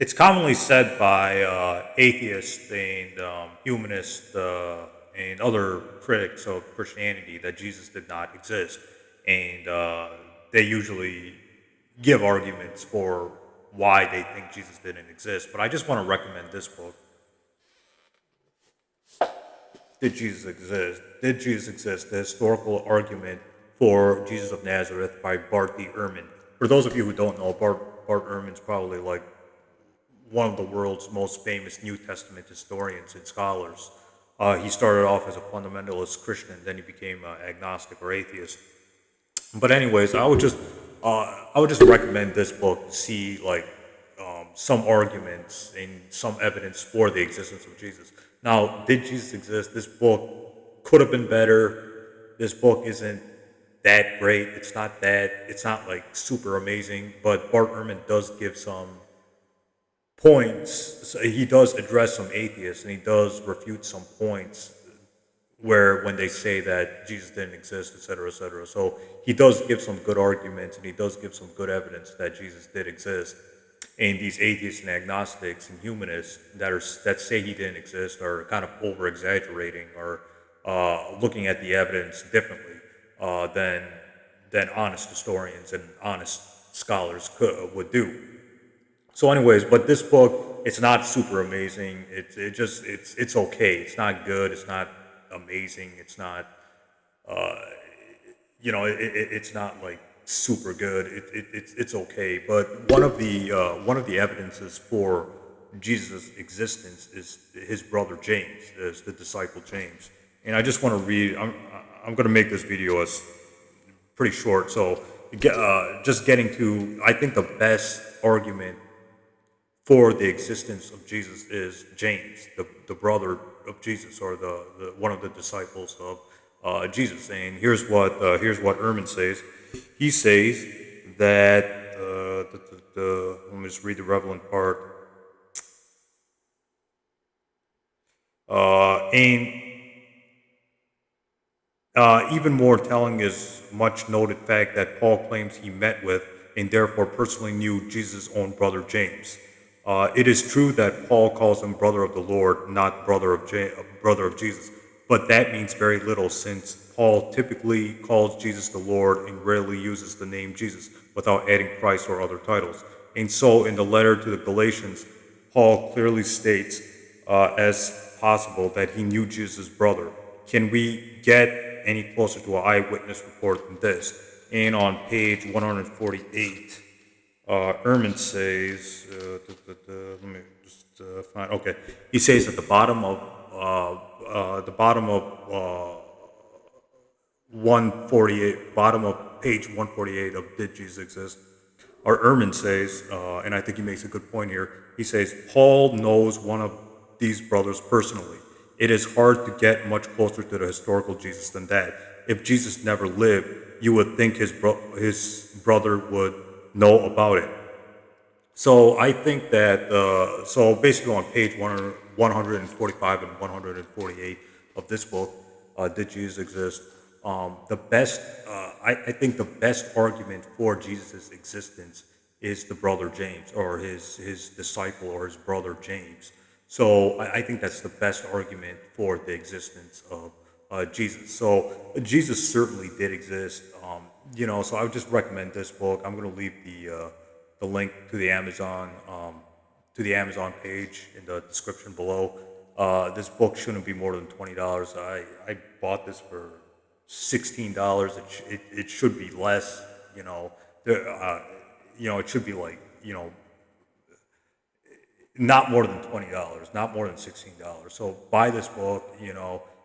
It's commonly said by atheists and humanists and other critics of Christianity that Jesus did not exist, and they usually give arguments for why they think Jesus didn't exist. But I just want to recommend this book, Did Jesus Exist? Did Jesus Exist? The Historical Argument for Jesus of Nazareth by Bart D. Ehrman. For those of you who don't know, Bart Ehrman's probably like one of the world's most famous New Testament historians and scholars. He started off as a fundamentalist Christian, then he became agnostic or atheist. But anyways, I would just recommend this book to see like some arguments and some evidence for the existence of Jesus. Now, did Jesus exist? This book could have been better. This book isn't that great. It's not that. It's not like super amazing. But Bart Ehrman does give some points. So he does address some atheists, and he does refute some points where when they say that Jesus didn't exist, et cetera, et cetera. So he does give some good arguments, and he does give some good evidence that Jesus did exist. And these atheists and agnostics and humanists that say he didn't exist are kind of over exaggerating or looking at the evidence differently than honest historians and honest scholars would do. So, anyways, but this book, it's not super amazing. It's okay. It's not good. It's not amazing. It's not it's not like super good. It's okay. But one of the evidences for Jesus' existence is his brother James, is the disciple James. And I just want to read. I'm going to make this video as pretty short. So, just getting to, I think the best argument for the existence of Jesus is James, the brother of Jesus, or the one of the disciples of Jesus. And here's what Ehrman says. He says that let me just read the relevant part. And even more telling is much noted fact that Paul claims he met with and therefore personally knew Jesus' own brother James. It is true that Paul calls him brother of the Lord, not brother of Jesus, but that means very little since Paul typically calls Jesus the Lord and rarely uses the name Jesus without adding Christ or other titles. And so in the letter to the Galatians, Paul clearly states as possible that he knew Jesus' brother. Can we get any closer to an eyewitness report than this? And on page 148, Ehrman says, let me just find. Okay, he says at the bottom of 148, bottom of page 148 of Did Jesus Exist? Or Ehrman says, and I think he makes a good point here. He says Paul knows one of these brothers personally. It is hard to get much closer to the historical Jesus than that. If Jesus never lived, you would think his brother would know about it. So I think that, so basically on page 145 and 148 of this book, Did Jesus Exist? I think the best argument for Jesus' existence is the brother James, or his disciple, or his brother James. So I think that's the best argument for the existence of Jesus. So Jesus certainly did exist. So I would just recommend this book. I'm going to leave the link to the Amazon page in the description below. This book shouldn't be more than $20. I bought this for $16. It should be less. It should be like not more than $20, not more than $16. So buy this book.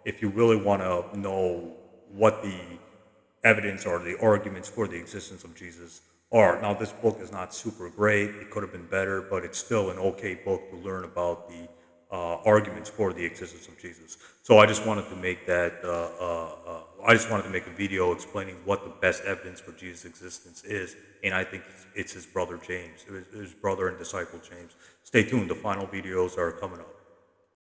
If you really want to know what the evidence or the arguments for the existence of Jesus are. Now, this book is not super great. It could have been better, but it's still an okay book to learn about the arguments for the existence of Jesus. So I just wanted to make that. I just wanted to make a video explaining what the best evidence for Jesus' existence is, and I think it's his brother James, his brother and disciple James. Stay tuned. The final videos are coming up.